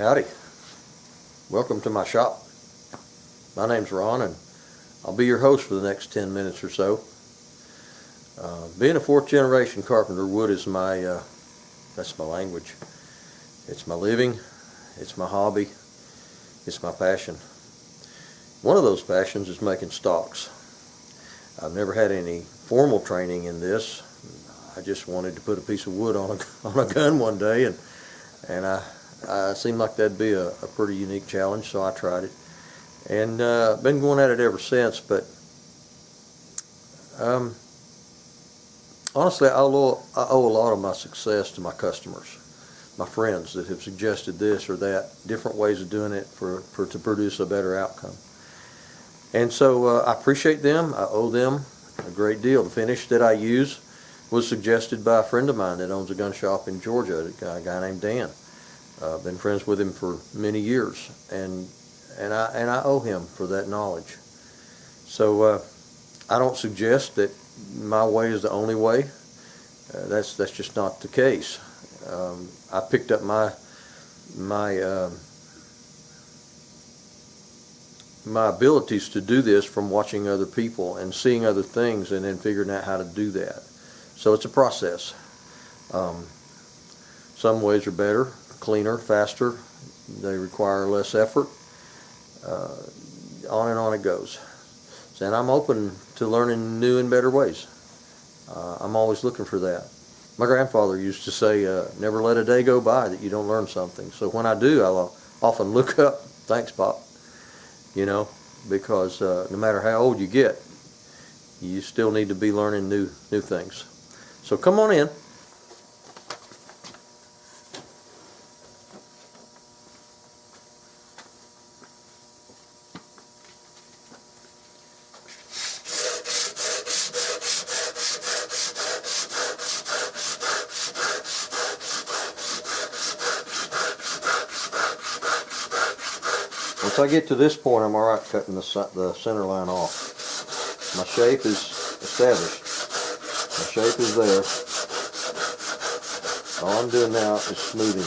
Howdy. Welcome to my shop. My name's Ron and I'll be your host for the next 10 minutes or so. Being a fourth generation carpenter, wood is that's my language. It's my living, it's my hobby, it's my passion. One of those passions is making stocks. I've never had any formal training in this. I just wanted to put a piece of wood on a gun one day, and I seemed like that'd be a pretty unique challenge, so I tried it. And been going at it ever since, but honestly, I owe a lot of my success to my customers, my friends that have suggested this or that, different ways of doing it to produce a better outcome. And so I appreciate them. I owe them a great deal. The finish that I use was suggested by a friend of mine that owns a gun shop in Georgia, a guy named Dan. I've been friends with him for many years, and I owe him for that knowledge. So I don't suggest that my way is the only way. That's just not the case. I picked up my abilities to do this from watching other people and seeing other things and then figuring out how to do that. So it's a process. Some ways are better, cleaner, faster. They require less effort. On and on it goes. And I'm open to learning new and better ways. I'm always looking for that. My grandfather used to say, never let a day go by that you don't learn something. So when I do, I'll often look up, thanks, Pop, because no matter how old you get, you still need to be learning new things. So come on in. Once I get to this point, I'm alright cutting the center line off. My shape is established. My shape is there. All I'm doing now is smoothing.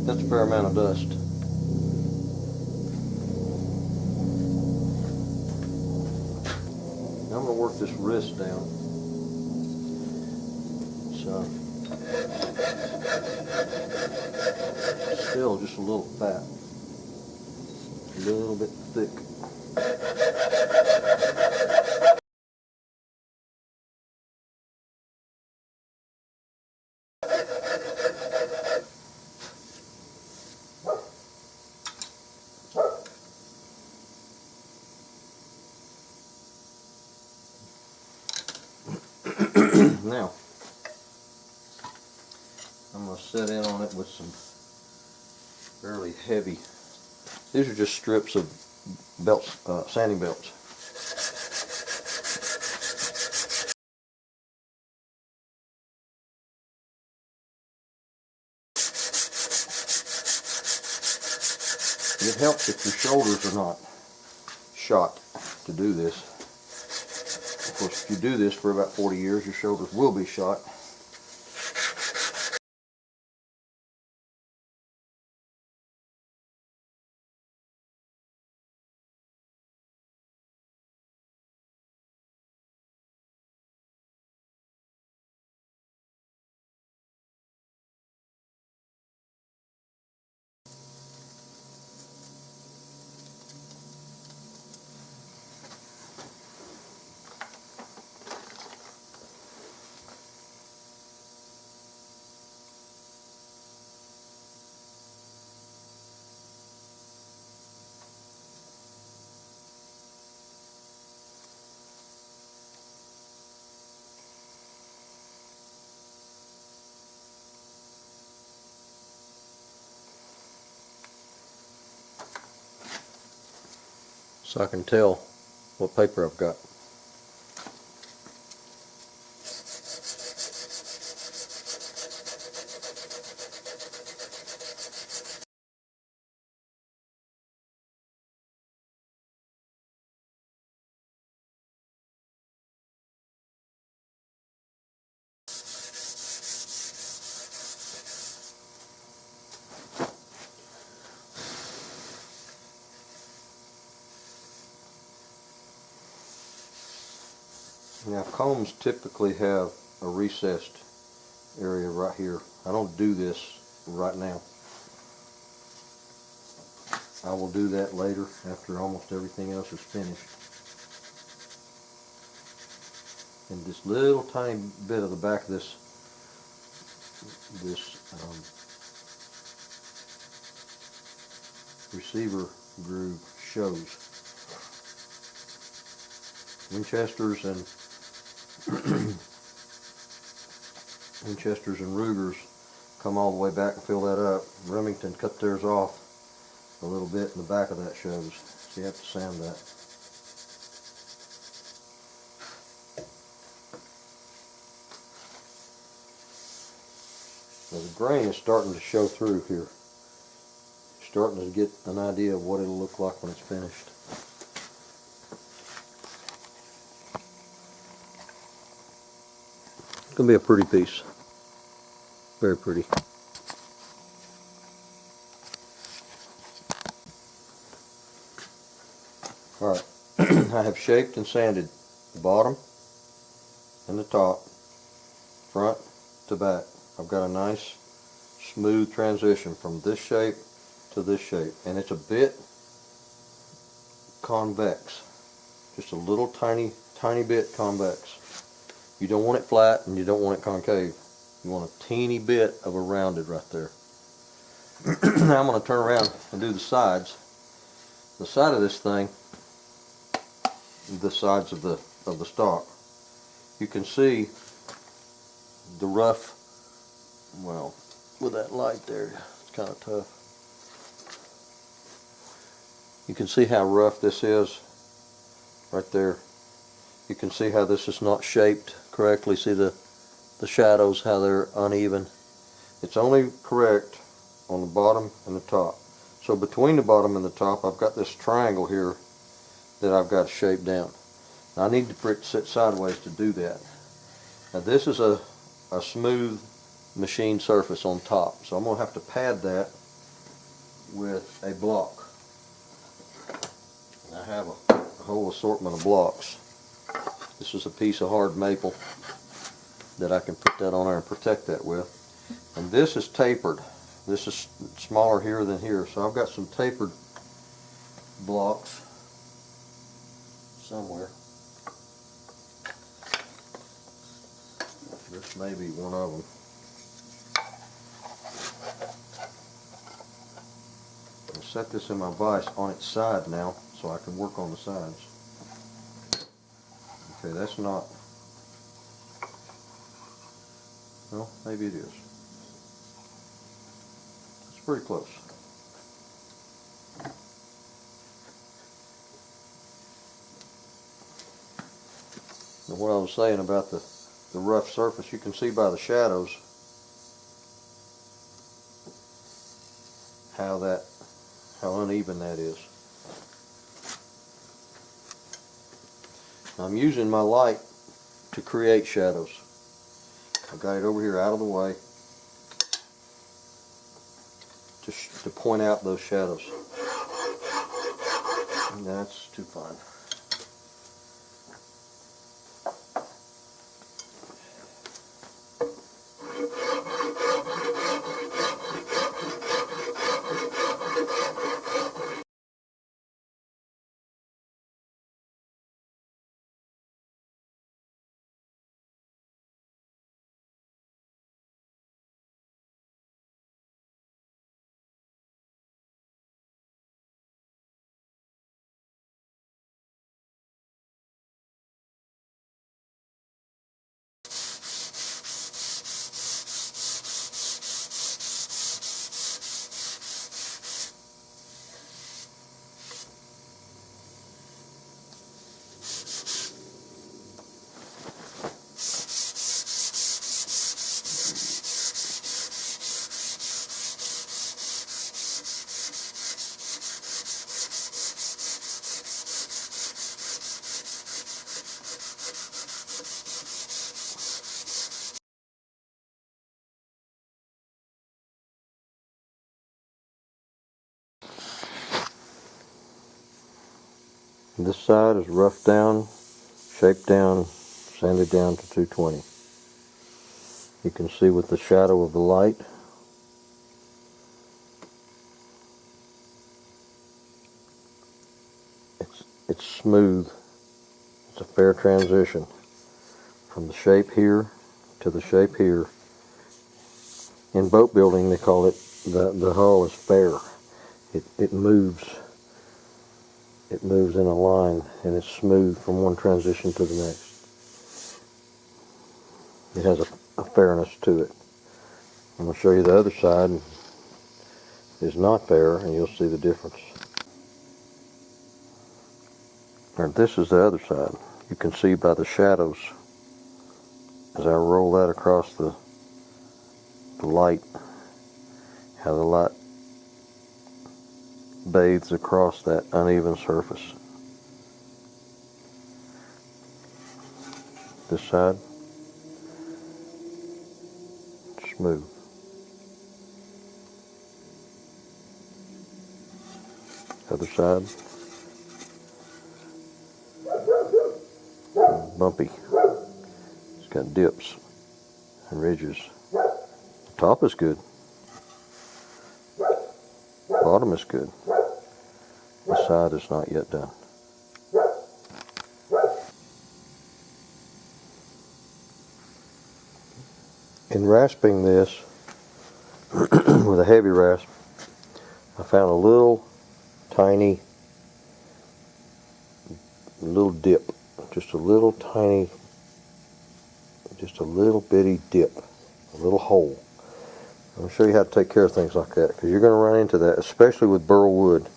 That's a fair amount of dust. Now I'm going to work this wrist down. So, still just a little fat, a little bit thick. Now, I'm going to set in on it with some fairly heavy, these are just strips of belts, sanding belts. It helps if your shoulders are not shot to do this. Of course, if you do this for about 40 years, your shoulders will be shot. so I can tell what paper I've got. Now combs typically have a recessed area right here. I don't do this right now. I will do that later after almost everything else is finished. And this little tiny bit of the back of this receiver groove shows. Winchesters and Rugers come all the way back and fill that up. Remington cut theirs off a little bit, and the back of that shows. So you have to sand that. Now the grain is starting to show through here. Starting to get an idea of what it'll look like when it's finished. It's going to be a pretty piece. Very pretty. Alright, I have shaped and sanded the bottom and the top, front to back. I've got a nice smooth transition from this shape to this shape, and it's a bit convex, just a little tiny bit convex. You don't want it flat and you don't want it concave. You want a teeny bit of a rounded right there. Now I'm going to turn around and do the sides. The side of this thing, the sides of the stock, you can see the rough, well, with that light there, it's kind of tough. You can see how rough this is right there. You can see how this is not shaped correctly. See the shadows, how they're uneven. It's only correct on the bottom and the top. So between the bottom and the top, I've got this triangle here that I've got to shape down. Now I need for it to sit sideways to do that. Now this is a smooth machine surface on top, so I'm going to have to pad that with a block. I have a whole assortment of blocks. This is a piece of hard maple that I can put that on there and protect that with. And this is tapered. This is smaller here than here, so I've got some tapered blocks somewhere. This may be one of them. I'll set this in my vise on its side now so I can work on the sides. Okay, that's not, well, maybe it is. It's pretty close. Now what I was saying about the rough surface, you can see by the shadows how uneven that is. Now I'm using my light to create shadows. I've got it over here out of the way to point out those shadows. And that's too fine. This side is roughed down, shaped down, sanded down to 220. You can see with the shadow of the light, it's smooth. It's a fair transition from the shape here to the shape here. In boat building, they call it the hull is fair. It moves. It moves in a line, and it's smooth from one transition to the next. It has a fairness to it. I'm going to show you the other side. Is not fair, and you'll see the difference. And this is the other side. You can see by the shadows as I roll that across the light, how the light bathes across that uneven surface. This side, smooth. Other side, bumpy. It's got dips and ridges. The top is good. Bottom is good. The side is not yet done. In rasping this with a heavy rasp, I found a little tiny dip, just a little tiny, just a little bitty dip, a little hole. I'm going to show you how to take care of things like that, because you're going to run into that, especially with burl wood.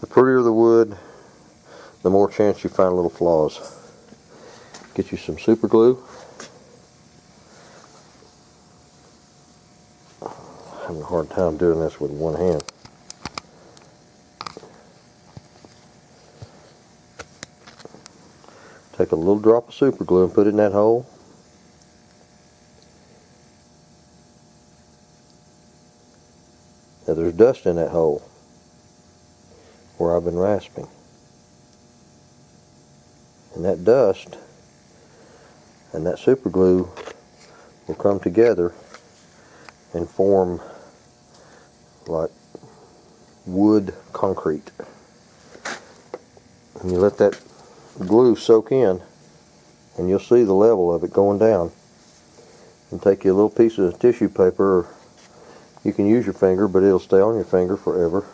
The prettier the wood, the more chance you find little flaws. Get you some super glue. I'm having a hard time doing this with one hand. Take a little drop of super glue and put it in that hole. Now there's dust in that hole where I've been rasping. And that dust and that super glue will come together and form like wood concrete. And you let that glue soak in, and you'll see the level of it going down. And take you a little piece of tissue paper, or you can use your finger, but it'll stay on your finger forever.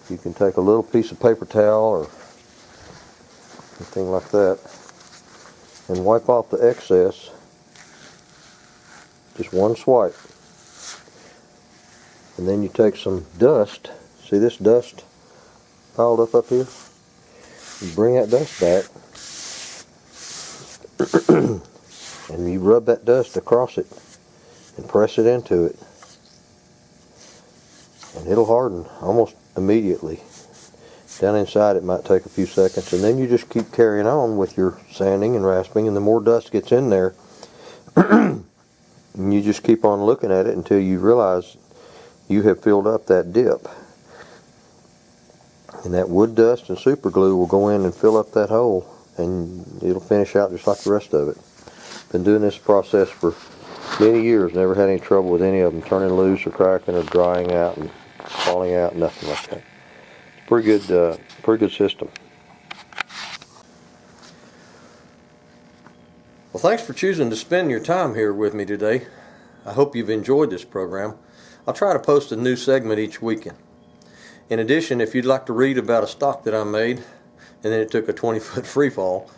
You can take a little piece of paper towel or anything like that and wipe off the excess. Just one swipe. And then you take some dust. See this dust piled up here? You bring that dust back and you rub that dust across it and press it into it, and it'll harden almost immediately. Down inside it might take a few seconds, and then you just keep carrying on with your sanding and rasping, and the more dust gets in there and you just keep on looking at it until you realize you have filled up that dip. And that wood dust and super glue will go in and fill up that hole, and it'll finish out just like the rest of it. Been doing this process for many years, never had any trouble with any of them turning loose or cracking or drying out and falling out, nothing like that. Pretty good system. Well, thanks for choosing to spend your time here with me today. I hope you've enjoyed this program. I'll try to post a new segment each weekend. In addition, if you'd like to read about a stock that I made and then it took a 20-foot free fall,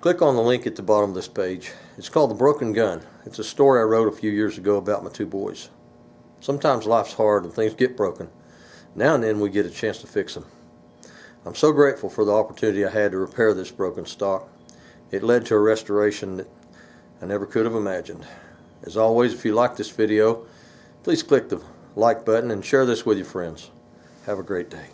click on the link at the bottom of this page. It's called The Broken Gun. It's a story I wrote a few years ago about my two boys. Sometimes life's hard and things get broken. Now and then we get a chance to fix them. I'm so grateful for the opportunity I had to repair this broken stock. It led to a restoration that I never could have imagined. As always, if you like this video, please click the like button and share this with your friends. Have a great day.